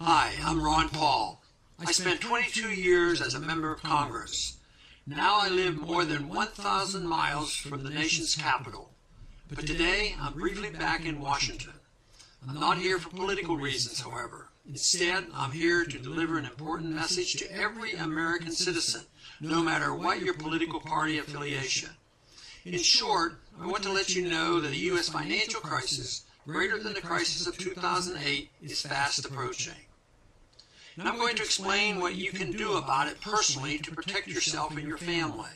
Hi, I'm Ron Paul. I spent 22 years as a member of Congress. Now I live more than 1,000 miles from the nation's capital. But today, I'm briefly back in Washington. I'm not here for political reasons, however. Instead, I'm here to deliver an important message to every American citizen, no matter what your political party affiliation. In short, I want to let you know that the U.S. financial crisis, greater than the crisis of 2008, is fast approaching. And I'm going to explain what you can do about it personally to protect yourself and your family.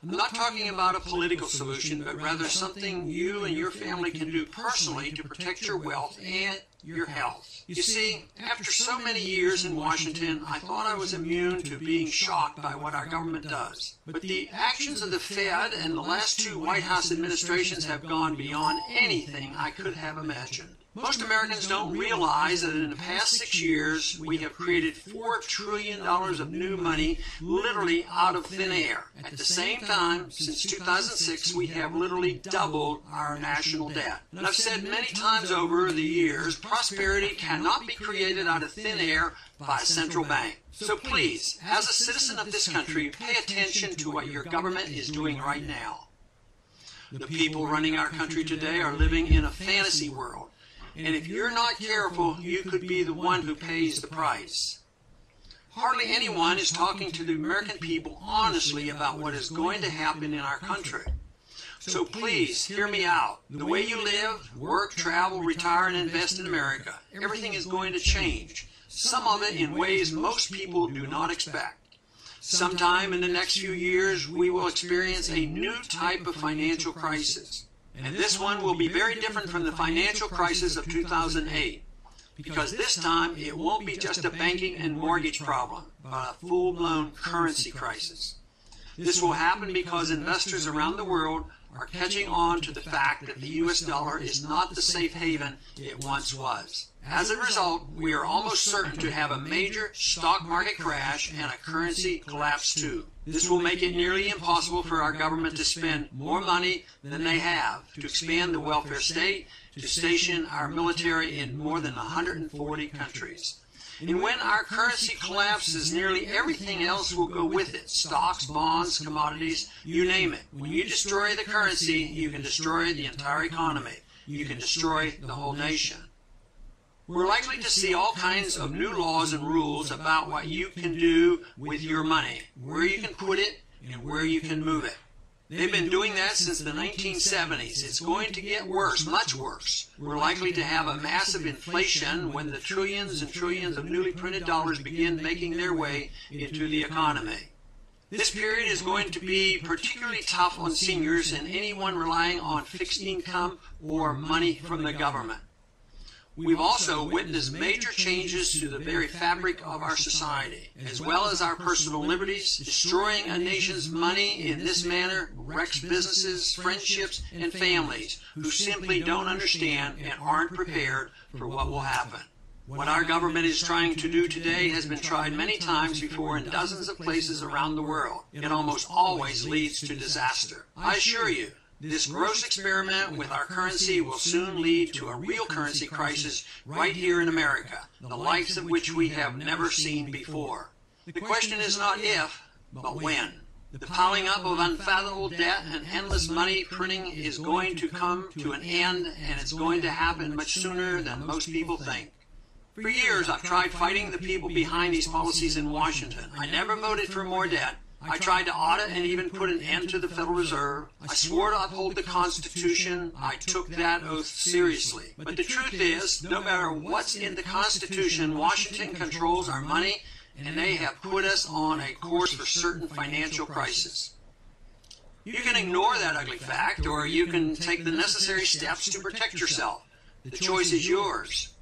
I'm not talking about a political solution, but rather something you and your family can do personally to protect your wealth and your health. You see, after so many years in Washington, I thought I was immune to being shocked by what our government does. But the actions of the Fed and the last two White House administrations have gone beyond anything I could have imagined. Most Americans don't realize that in the past 6 years, we have created $4 trillion of new money literally out of thin air. At the same time, since 2006, we have literally doubled our national debt. And I've said many times over the years, prosperity cannot be created out of thin air by a central bank. So please, as a citizen of this country, pay attention to what your government is doing right now. The people running our country today are living in a fantasy world. And if you're not careful, you could be the one who pays the price. Hardly anyone is talking to the American people honestly about what is going to happen in our country. So please, hear me out. The way you live, work, travel, retire, and invest in America, everything is going to change. Some of it in ways most people do not expect. Sometime in the next few years, we will experience a new type of financial crisis. And this one will be very different from the financial crisis of 2008, because this time it won't be just a banking and mortgage problem, but a full-blown currency crisis. This will happen because investors around the world are catching on to the fact that the U.S. dollar is not the safe haven it once was. As a result, we are almost certain to have a major stock market crash and a currency collapse too. This will make it nearly impossible for our government to spend more money than they have, to expand the welfare state, to station our military in more than 140 countries. And when our currency collapses, nearly everything else will go with it. Stocks, bonds, commodities, you name it. When you destroy the currency, you can destroy the entire economy. You can destroy the whole nation. We're likely to see all kinds of new laws and rules about what you can do with your money, where you can put it, and where you can move it. They've been doing that since the 1970s. It's going to get worse, much worse. We're likely to have a massive inflation when the trillions and trillions of newly printed dollars begin making their way into the economy. This period is going to be particularly tough on seniors and anyone relying on fixed income or money from the government. We've also witnessed major changes to the very fabric of our society, as well as our personal liberties. Destroying a nation's money in this manner wrecks businesses, friendships, and families who simply don't understand and aren't prepared for what will happen. What our government is trying to do today has been tried many times before in dozens of places around the world. It almost always leads to disaster. I assure you, this gross experiment with our currency will soon lead to a real currency crisis right here in America, the likes of which we have never seen before. The question is not if, but when. The piling up of unfathomable debt and endless money printing is going to come to an end, and it's going to happen much sooner than most people think. For years, I've tried fighting the people behind these policies in Washington. I never voted for more debt. I tried to audit and even put an end to the Federal Reserve. I swore to uphold the Constitution. I took that oath seriously. But the truth is, no matter what's in the Constitution, Washington controls our money, and they have put us on a course for certain financial crisis. You can ignore that ugly fact, or you can take the necessary steps to protect yourself. The choice is yours.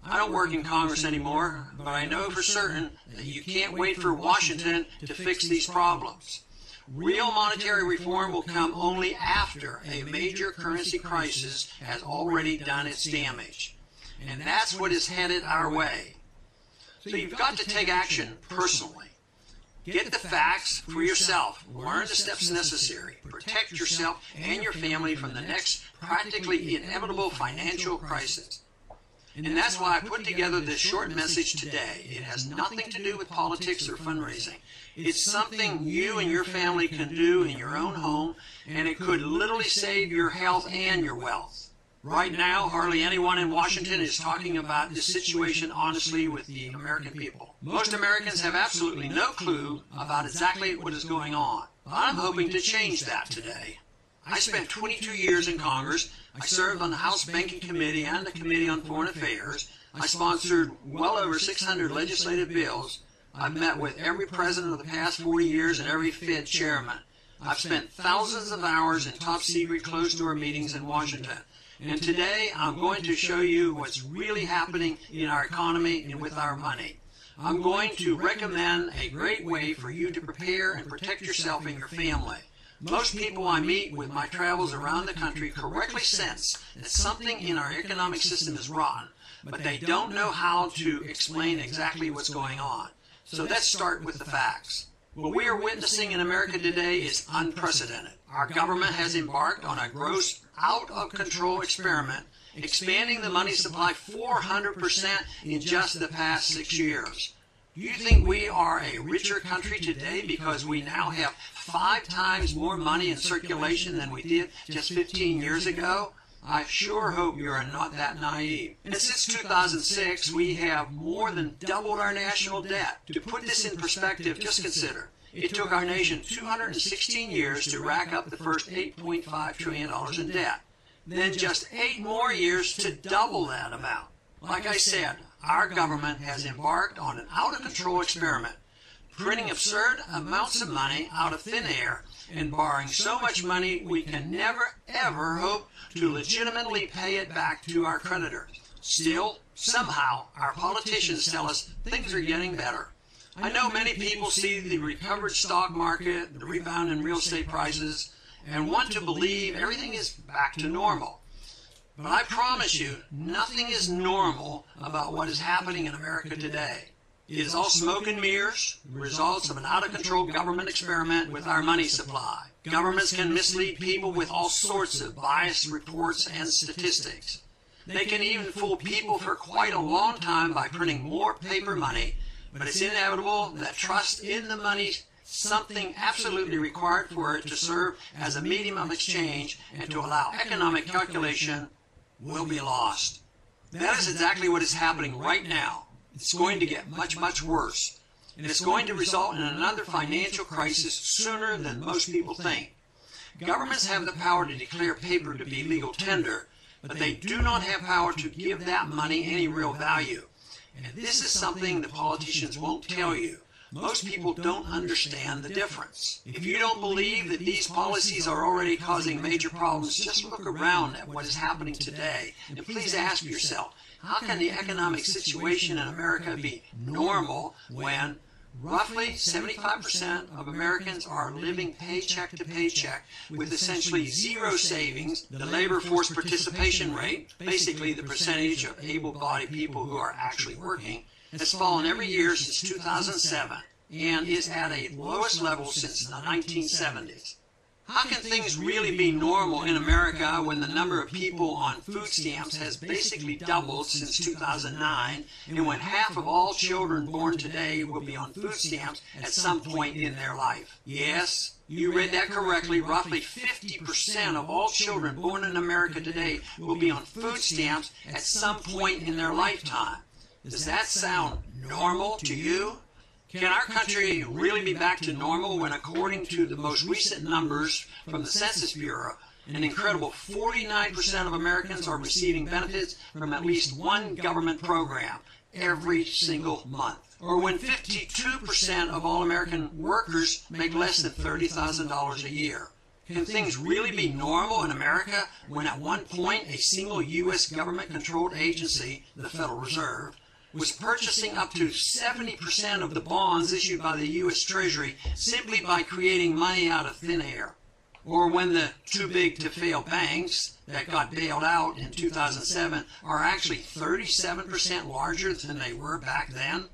I don't work in Congress anymore, but I know for certain that you can't wait for Washington to fix these problems. Real monetary reform will come only after a major currency crisis has already done its damage. And that's what is headed our way. So you've got to take action personally. Get the facts for yourself. Learn the steps necessary. Protect yourself and your family from the next practically inevitable financial crisis. And that's why I put together this short message today. It has nothing to do with politics or fundraising. It's something you and your family can do in your own home, and it could literally save your health and your wealth. Right now, hardly anyone in Washington is talking about this situation honestly with the American people. Most Americans have absolutely no clue about exactly what is going on. But I'm hoping to change that today. I spent 22 years in Congress. I served on the House Banking Committee and the Committee on Foreign Affairs. I sponsored well over 600 legislative bills. I've met with every president of the past 40 years and every Fed chairman. I've spent thousands of hours in top-secret closed-door meetings in Washington. And today I'm going to show you what's really happening in our economy and with our money. I'm going to recommend a great way for you to prepare and protect yourself and your family. Most people I meet with my travels around the country correctly sense that something in our economic system is rotten, but they don't know how to explain exactly what's going on. So let's start with the facts. What we are witnessing in America today is unprecedented. Our government has embarked on a gross, out-of-control experiment, expanding the money supply 400% in just the past 6 years. Do you think we are a richer country today because we now have 5 times more money in circulation than we did just 15 years ago? I sure hope you are not that naive. And since 2006, we have more than doubled our national debt. To put this in perspective, just consider. It took our nation 216 years to rack up the first $8.5 trillion in debt. Then just 8 more years to double that amount. Like I said, our government has embarked on an out-of-control experiment, printing absurd amounts of money out of thin air and borrowing so much money we can never, ever hope to legitimately pay it back to our creditors. Still, somehow, our politicians tell us things are getting better. I know many people see the recovered stock market, the rebound in real estate prices, and want to believe everything is back to normal. But I promise you, nothing is normal about what is happening in America today. It is all smoke and mirrors, the results of an out-of-control government experiment with our money supply. Governments can mislead people with all sorts of biased reports and statistics. They can even fool people for quite a long time by printing more paper money, but it's inevitable that trust in the money, something absolutely required for it to serve as a medium of exchange and to allow economic calculation, will be lost. That is exactly what is happening right now. It's going to get much, much worse. And it's going to result in another financial crisis sooner than most people think. Governments have the power to declare paper to be legal tender, but they do not have power to give that money any real value. And this is something the politicians won't tell you. Most people don't understand the difference. If you don't believe that these policies are already causing major problems, just look around at what is happening today. And please ask yourself, how can the economic situation in America be normal when roughly 75% of Americans are living paycheck to paycheck with essentially zero savings? The labor force participation rate, basically the percentage of able-bodied people who are actually working, has fallen every year since 2007 and is at a lowest level since the 1970s. How can things really be normal in America when the number of people on food stamps has basically doubled since 2009 and when half of all children born today will be on food stamps at some point in their life? Yes, you read that correctly. Roughly 50% of all children born in America today will be on food stamps at some point in their lifetime. Does that sound normal to you? Can our country really be back to normal when, according to the most recent numbers from the Census Bureau, an incredible 49% of Americans are receiving benefits from at least one government program every single month? Or when 52% of all American workers make less than $30,000 a year? Can things really be normal in America when at one point a single U.S. government-controlled agency, the Federal Reserve, was purchasing up to 70% of the bonds issued by the U.S. Treasury simply by creating money out of thin air? Or when the too-big-to-fail banks that got bailed out in 2007 are actually 37% larger than they were back then?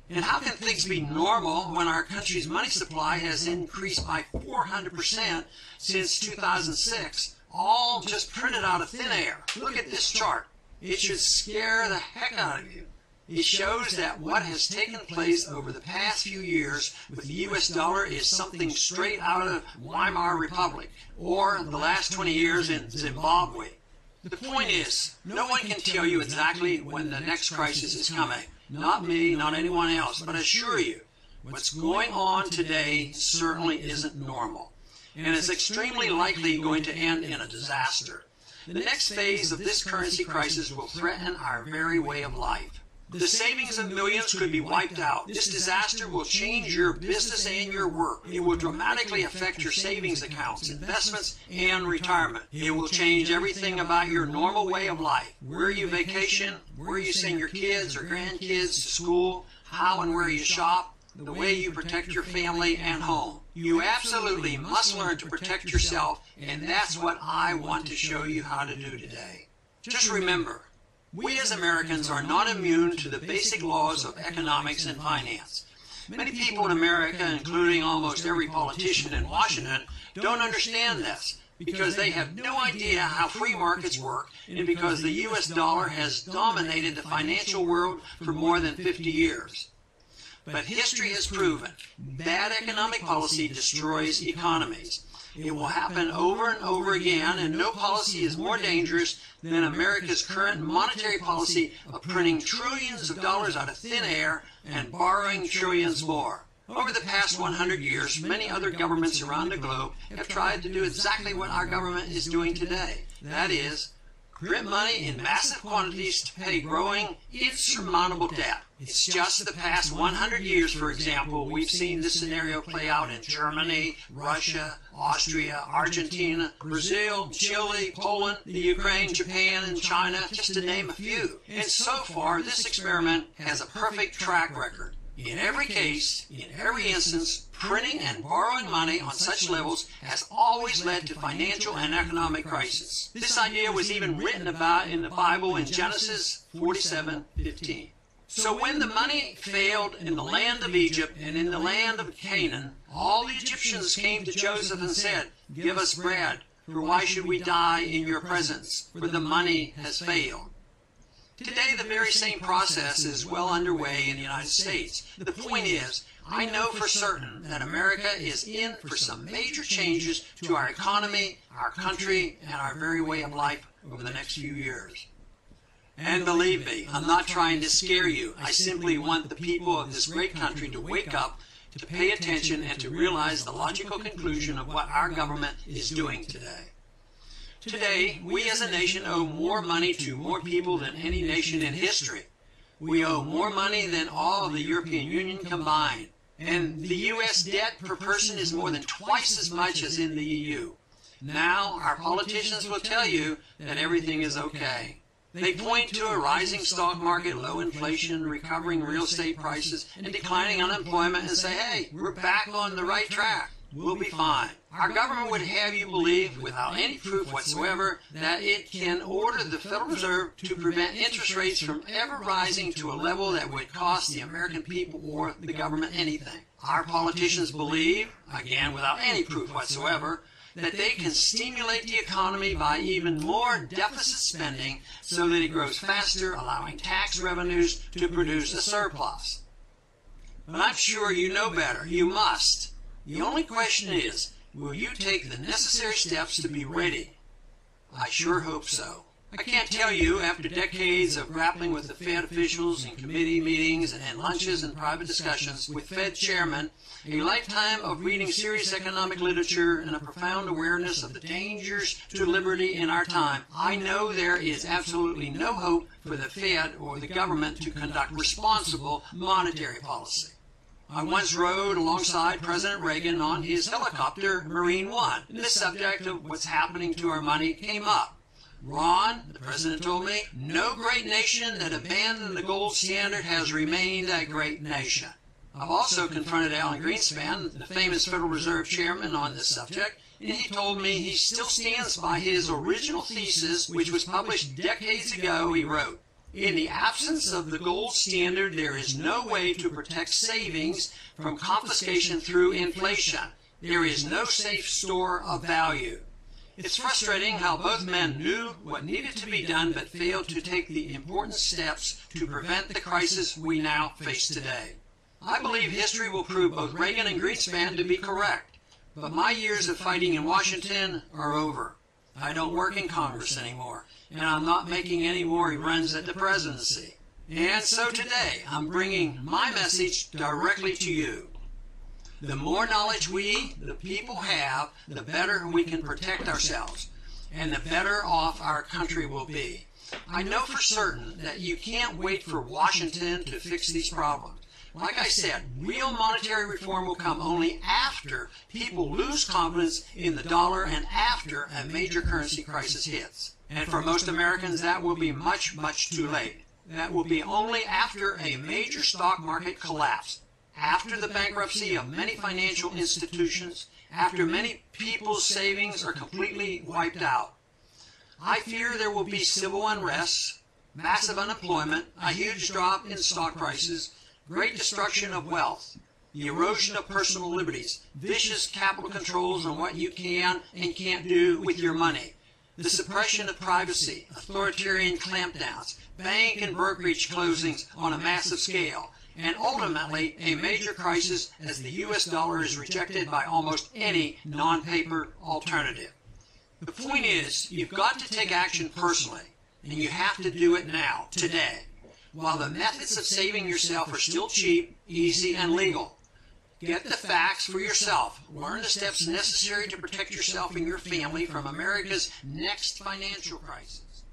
And how can things be normal when our country's money supply has increased by 400% since 2006, all just printed out of thin air? Look at this chart. It should scare the heck out of you. It shows that what has taken place over the past few years with the U.S. dollar is something straight out of Weimar Republic or the last 20 years in Zimbabwe. The point is, no one can tell you exactly when the next crisis is coming. Not me, not anyone else, but I assure you, what's going on today certainly isn't normal, and is extremely likely going to end in a disaster. The next phase of this currency crisis will threaten our very way of life. The savings of millions could be wiped out. This disaster will change your business and your work. It will dramatically affect your savings accounts, investments, and retirement. It will change everything about your normal way of life. Where you vacation, where you send your kids or grandkids to school, how and where you shop, the way you protect your family and home. You absolutely must learn to protect yourself, and that's what I want to show you how to do today. Just remember, we as Americans are not immune to the basic laws of economics and finance. Many people in America, including almost every politician in Washington, don't understand this because they have no idea how free markets work and because the U.S. dollar has dominated the financial world for more than 50 years. But history has proven bad economic policy destroys economies. It will happen over and over again, and no policy is more dangerous than America's current monetary policy of printing trillions of dollars out of thin air and borrowing trillions more. Over the past 100 years, many other governments around the globe have tried to do exactly what our government is doing today. That is, print money in massive quantities to pay growing, insurmountable debt. It's just the past 100 years, for example, we've seen this scenario play out in Germany, Russia, Austria, Argentina, Brazil, Chile, Poland, the Ukraine, Japan, and China, just to name a few. And so far, this experiment has a perfect track record. In every case, in every instance, printing and borrowing money on such levels has always led to financial and economic crisis. This idea was even written about in the Bible in Genesis 47:15. So when the money failed in the land of Egypt and in the land of Canaan, all the Egyptians came to Joseph and said, "Give us bread, for why should we die in your presence? For the money has failed." Today, the very same process is well underway in the United States. The point is, I know for certain that America is in for some major changes to our economy, our country, and our very way of life over the next few years. And believe me, I'm not trying to scare you. I simply want the people of this great country to wake up, to pay attention, and to realize the logical conclusion of what our government is doing today. Today, we as a nation owe more money to more people than any nation in history. We owe more money than all of the European Union combined. And the U.S. debt per person is more than twice as much as in the EU. Now, our politicians will tell you that everything is okay. They point to a rising stock market, low inflation, recovering real estate prices, and declining unemployment and say, hey, we're back on the right track. We'll be fine. Our government would have you believe, without any proof whatsoever, that it can order the Federal Reserve to prevent interest rates from ever rising to a level that would cost the American people or the government anything. Our politicians believe, again without any proof whatsoever, that they can stimulate the economy by even more deficit spending so that it grows faster, allowing tax revenues to produce a surplus. But I'm sure you know better. You must. The only question is, will you take the necessary steps to be ready? I sure hope so. I can't tell you, after decades of grappling with the Fed officials in committee meetings and lunches and private discussions with Fed chairmen, a lifetime of reading serious economic literature, and a profound awareness of the dangers to liberty in our time, I know there is absolutely no hope for the Fed or the government to conduct responsible monetary policy. I once rode alongside President Reagan on his helicopter, Marine One, and the subject of what's happening to our money came up. Ron, the president told me, no great nation that abandoned the gold standard has remained a great nation. I've also confronted Alan Greenspan, the famous Federal Reserve chairman, on this subject, and he told me he still stands by his original thesis, which was published decades ago. He wrote, "In the absence of the gold standard, there is no way to protect savings from confiscation through inflation. There is no safe store of value. It's frustrating how both men knew what needed to be done but failed to take the important steps to prevent the crisis we now face today. I believe history will prove both Reagan and Greenspan to be correct, but my years of fighting in Washington are over. I don't work in Congress anymore, and I'm not making any more runs at the presidency. And so today, I'm bringing my message directly to you. The more knowledge we, the people, have, the better we can protect ourselves, and the better off our country will be. I know for certain that you can't wait for Washington to fix these problems. Like I said, real monetary reform will come only after people lose confidence in the dollar and after a major currency crisis hits. And for most Americans, that will be much, much too late. That will be only after a major stock market collapse, after the bankruptcy of many financial institutions, after many people's savings are completely wiped out. I fear there will be civil unrest, massive unemployment, a huge drop in stock prices, great destruction of wealth, the erosion of personal liberties, vicious capital controls on what you can and can't do with your money, the suppression of privacy, authoritarian clampdowns, bank and brokerage closings on a massive scale, and ultimately a major crisis as the U.S. dollar is rejected by almost any non-paper alternative. The point is, you've got to take action personally, and you have to do it now, today. While the methods of saving yourself are still cheap, easy, and legal, get the facts for yourself. Learn the steps necessary to protect yourself and your family from America's next financial crisis.